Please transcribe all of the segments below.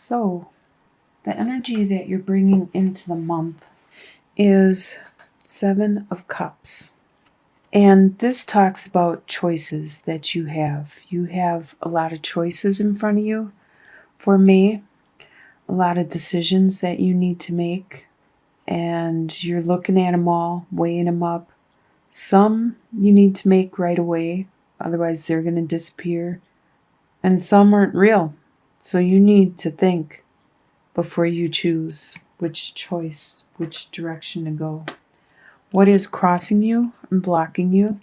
So, the energy that you're bringing into the month is Seven of Cups. And this talks about choices that you have. You have a lot of choices in front of you for May, a lot of decisions that you need to make. And you're looking at them all, weighing them up. Some you need to make right away, otherwise they're going to disappear. And some aren't real. So you need to think before you choose which choice, which direction to go. What is crossing you and blocking you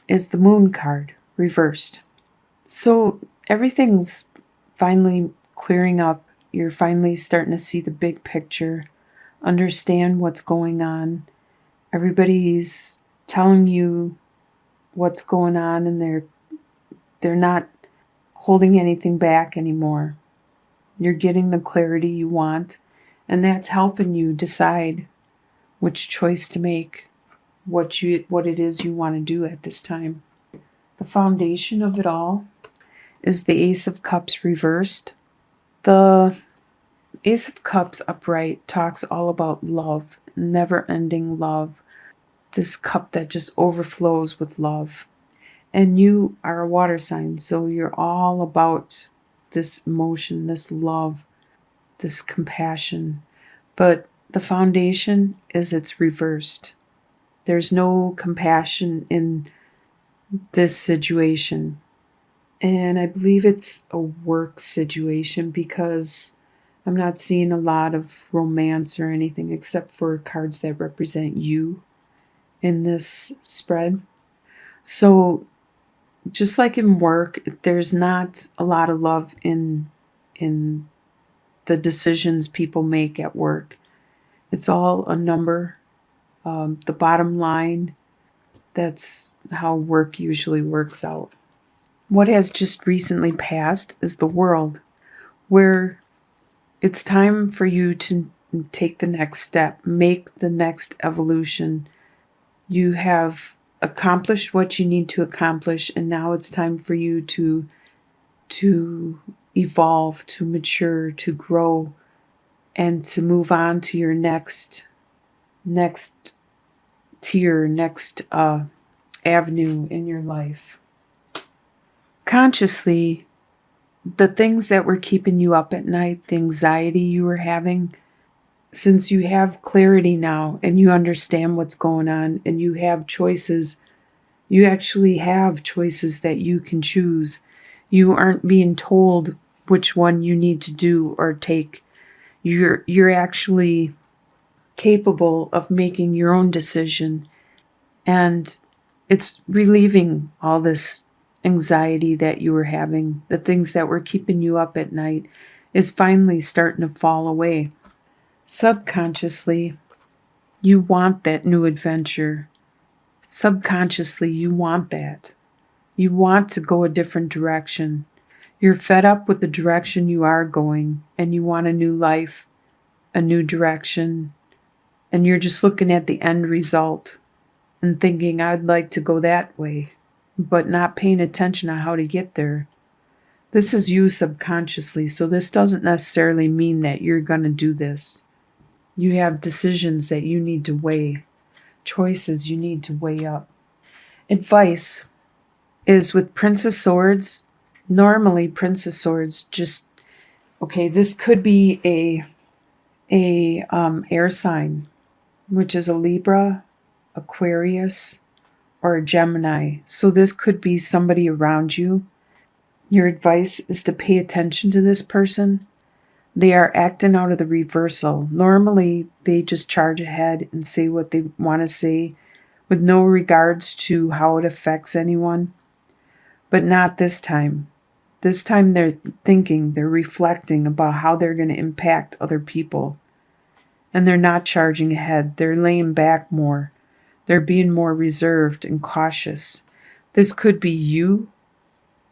is the Moon card, reversed. So everything's finally clearing up. You're finally starting to see the big picture, understand what's going on. Everybody's telling you what's going on, and they're not holding anything back anymore. You're getting the clarity you want, and that's helping you decide which choice to make, what it is you want to do at this time. The foundation of it all is the Ace of Cups reversed. The Ace of Cups upright talks all about love, never-ending love, this cup that just overflows with love. And you are a water sign, so you're all about this emotion, this love, this compassion. But the foundation is it's reversed. There's no compassion in this situation. And I believe it's a work situation because I'm not seeing a lot of romance or anything except for cards that represent you in this spread. So just like in work, there's not a lot of love in the decisions people make at work. It's all a number. The bottom line, that's how work usually works out. What has just recently passed is the world, where it's time for you to take the next step, make the next evolution. You have accomplished what you need to accomplish, and now it's time for you to evolve, to mature, to grow, and to move on to your next tier, next avenue in your life. Consciously, the things that were keeping you up at night, the anxiety you were having, since you have clarity now and you understand what's going on and you have choices, you actually have choices that you can choose. You aren't being told which one you need to do or take. You're actually capable of making your own decision, and it's relieving all this anxiety that you were having. The things that were keeping you up at night is finally starting to fall away. Subconsciously, you want that new adventure. Subconsciously, you want that. You want to go a different direction. You're fed up with the direction you are going, and you want a new life, a new direction, and you're just looking at the end result and thinking, I'd like to go that way, but not paying attention on how to get there. This is you subconsciously, so this doesn't necessarily mean that you're going to do this. You have decisions that you need to weigh, choices you need to weigh up. Advice is with Prince of Swords. Normally, Prince of Swords just, okay, this could be a air sign, which is a Libra, Aquarius, or a Gemini. So this could be somebody around you. Your advice is to pay attention to this person. They are acting out of the reversal. Normally, they just charge ahead and say what they want to say with no regards to how it affects anyone. But not this time. This time they're thinking, they're reflecting about how they're going to impact other people. And they're not charging ahead. They're laying back more. They're being more reserved and cautious. This could be you.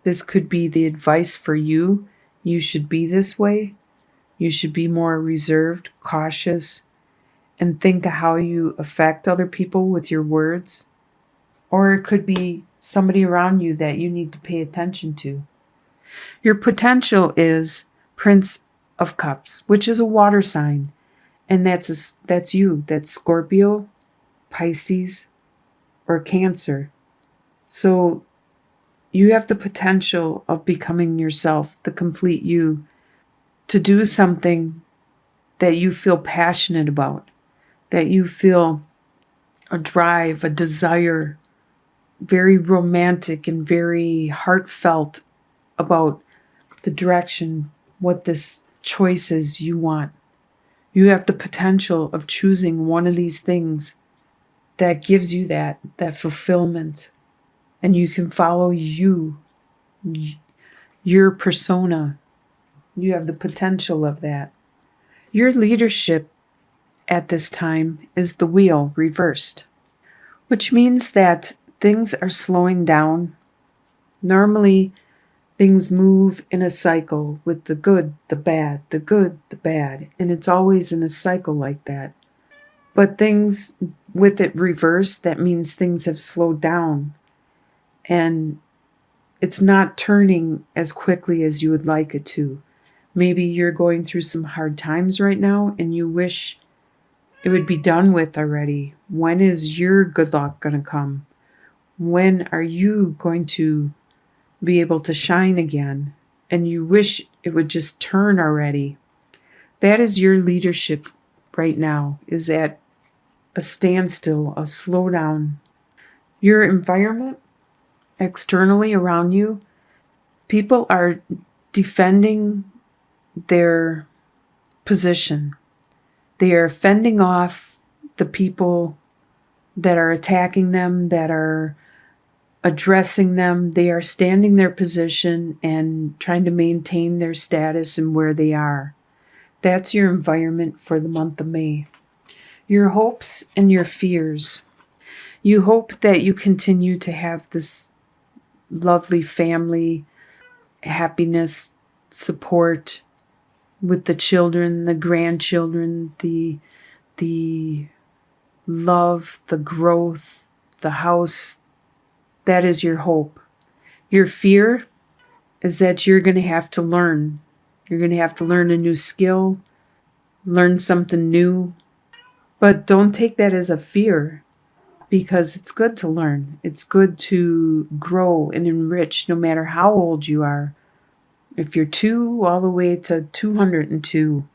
This could be the advice for you. You should be this way. You should be more reserved, cautious, and think of how you affect other people with your words. Or it could be somebody around you that you need to pay attention to. Your potential is Prince of Cups, which is a water sign. And that's you. That's Scorpio, Pisces, or Cancer. So you have the potential of becoming yourself, the complete you, to do something that you feel passionate about, that you feel a drive, a desire, very romantic and very heartfelt about the direction, what this choice is you want. You have the potential of choosing one of these things that gives you that fulfillment. And you can follow you, your persona. You have the potential of that. Your leadership at this time is the wheel reversed, which means that things are slowing down. Normally, things move in a cycle with the good, the bad, the good, the bad, and it's always in a cycle like that. But things with it reversed, that means things have slowed down and it's not turning as quickly as you would like it to. Maybe you're going through some hard times right now and you wish it would be done with already. When is your good luck going to come? When are you going to be able to shine again? And you wish it would just turn already. That is your leadership right now, is at a standstill, a slowdown. Your environment externally around you, people are defending their position. They are fending off the people that are attacking them, that are addressing them. They are standing their position and trying to maintain their status and where they are. That's your environment for the month of May. Your hopes and your fears. You hope that you continue to have this lovely family, happiness, support with the children, the grandchildren, the love, the growth, the house. That is your hope. Your fear is that you're going to have to learn. You're going to have to learn a new skill, learn something new. But don't take that as a fear, because it's good to learn. It's good to grow and enrich no matter how old you are. If you're 2 all the way to 202,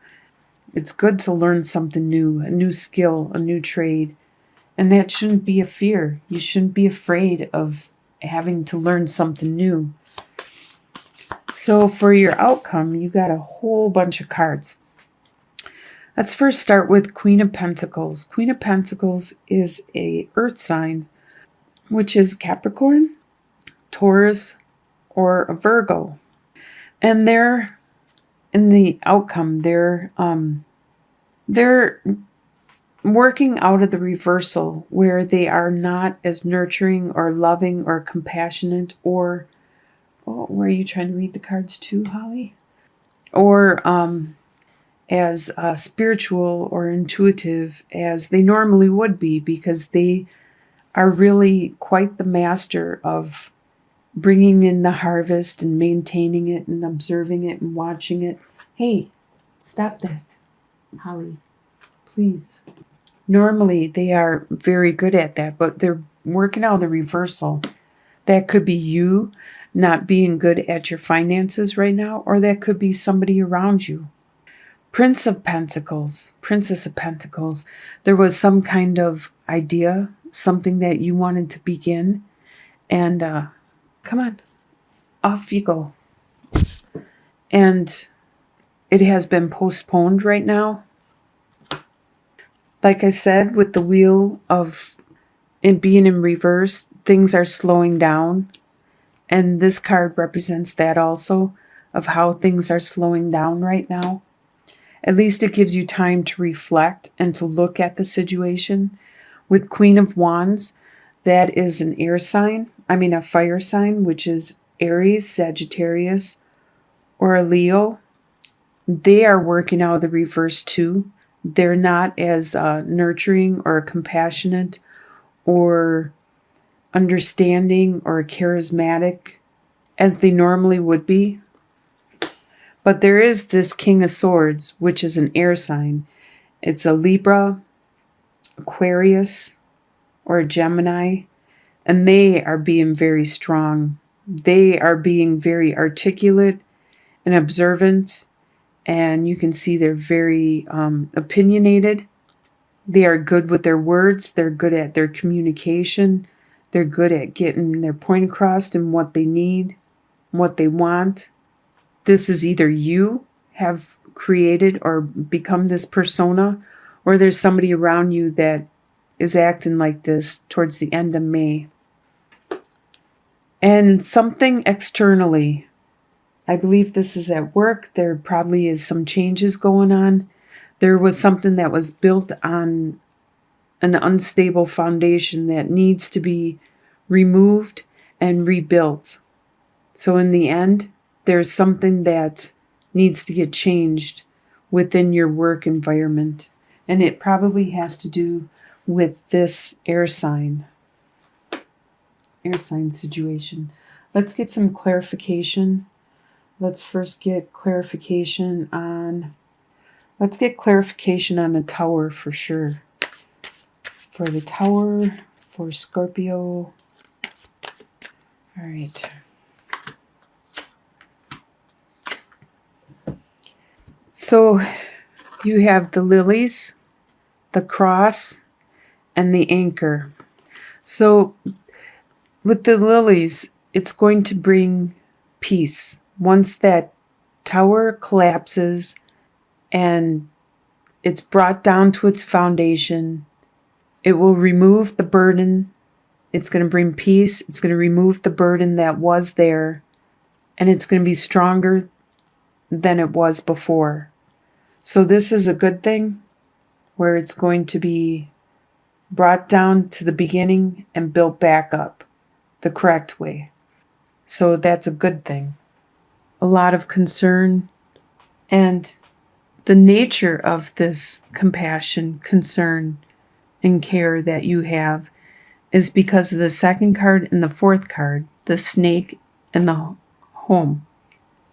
it's good to learn something new, a new skill, a new trade. And that shouldn't be a fear. You shouldn't be afraid of having to learn something new. So for your outcome, you got a whole bunch of cards. Let's first start with Queen of Pentacles. Queen of Pentacles is a earth sign, which is Capricorn, Taurus, or a Virgo. And they're in the outcome, they're working out of the reversal, where they are not as nurturing or loving or compassionate, or where are you trying to read the cards too, Holly? Or as spiritual or intuitive as they normally would be, because they are really quite the master of bringing in the harvest and maintaining it and observing it and watching it. Hey, stop that, Holly, please. Normally, they are very good at that, but they're working out the reversal. That could be you not being good at your finances right now, or that could be somebody around you. Prince of Pentacles, Princess of Pentacles. There was some kind of idea, something that you wanted to begin, and come on, off you go. And it has been postponed right now. Like I said, with the wheel of it being in reverse, things are slowing down. And this card represents that also, of how things are slowing down right now. At least it gives you time to reflect and to look at the situation. With Queen of Wands, that is an air sign. A fire sign, which is Aries, Sagittarius, or a Leo. They are working out of the reverse too. They're not as nurturing or compassionate or understanding or charismatic as they normally would be. But there is this King of Swords, which is an air sign. It's a Libra, Aquarius, or a Gemini, and they are being very strong. They are being very articulate and observant, and you can see they're very opinionated. They are good with their words. They're good at their communication. They're good at getting their point across and what they need, what they want. This is either you have created or become this persona, or there's somebody around you that is acting like this towards the end of May. And something externally. I believe this is at work. There probably is some changes going on. There was something that was built on an unstable foundation that needs to be removed and rebuilt. So in the end, there's something that needs to get changed within your work environment. And it probably has to do with this air sign situation. Let's get some clarification. Let's first get clarification on the Tower for sure. For the Tower, for Scorpio. All right. So you have the lilies, the cross, and the anchor. So with the lilies, it's going to bring peace. Once that tower collapses and it's brought down to its foundation, it will remove the burden. It's going to bring peace. It's going to remove the burden that was there, and it's going to be stronger than it was before. So this is a good thing, where it's going to be brought down to the beginning and built back up the correct way. So that's a good thing. A lot of concern, and the nature of this compassion, concern, and care that you have is because of the second card and the fourth card, the snake and the home.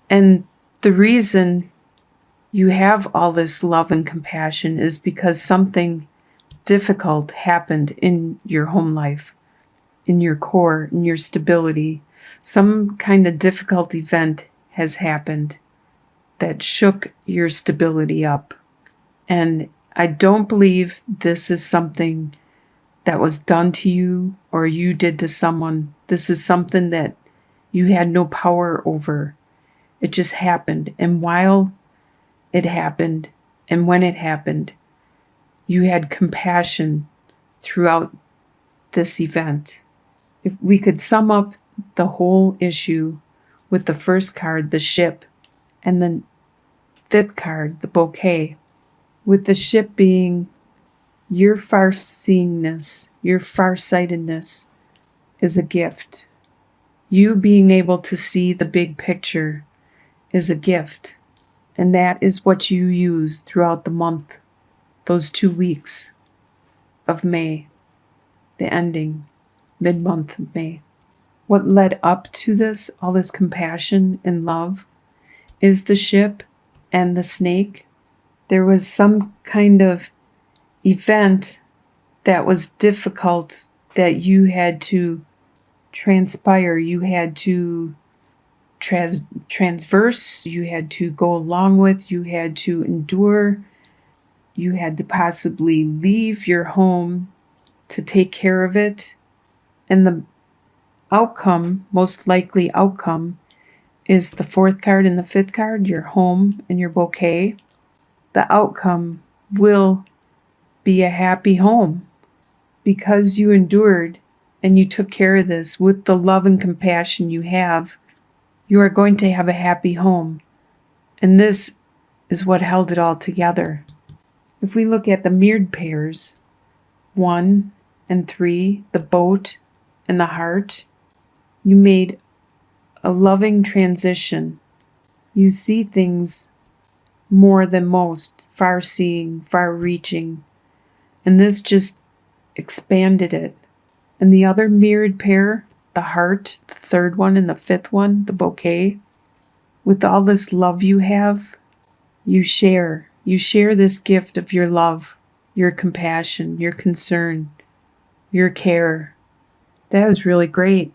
And the reason you have all this love and compassion is because something difficult happened in your home life, in your core, in your stability. Some kind of difficult event has happened that shook your stability up. And I don't believe this is something that was done to you or you did to someone. This is something that you had no power over. It just happened. And while it happened and when it happened, you had compassion throughout this event. If we could sum up the whole issue with the first card, the ship, and the fifth card, the bouquet, with the ship being your far-seeingness, your far-sightedness is a gift. You being able to see the big picture is a gift. And that is what you use throughout the month, those 2 weeks of May, the ending, mid-month of May. What led up to this, all this compassion and love, is the ship and the snake. There was some kind of event that was difficult that you had to transpire, you had to transverse, you had to go along with, you had to endure, you had to possibly leave your home to take care of it. And the outcome, most likely outcome, is the fourth card and the fifth card, your home and your bouquet. The outcome will be a happy home because you endured and you took care of this with the love and compassion you have. You are going to have a happy home. And this is what held it all together. If we look at the mirrored pairs, 1 and 3, the boat and the heart, you made a loving transition. You see things more than most, far-seeing, far-reaching. And this just expanded it. And the other mirrored pair, the heart, the third one and the fifth one, the bouquet, With all this love you have, you share. You share this gift of your love, your compassion, your concern, your care. That was really great.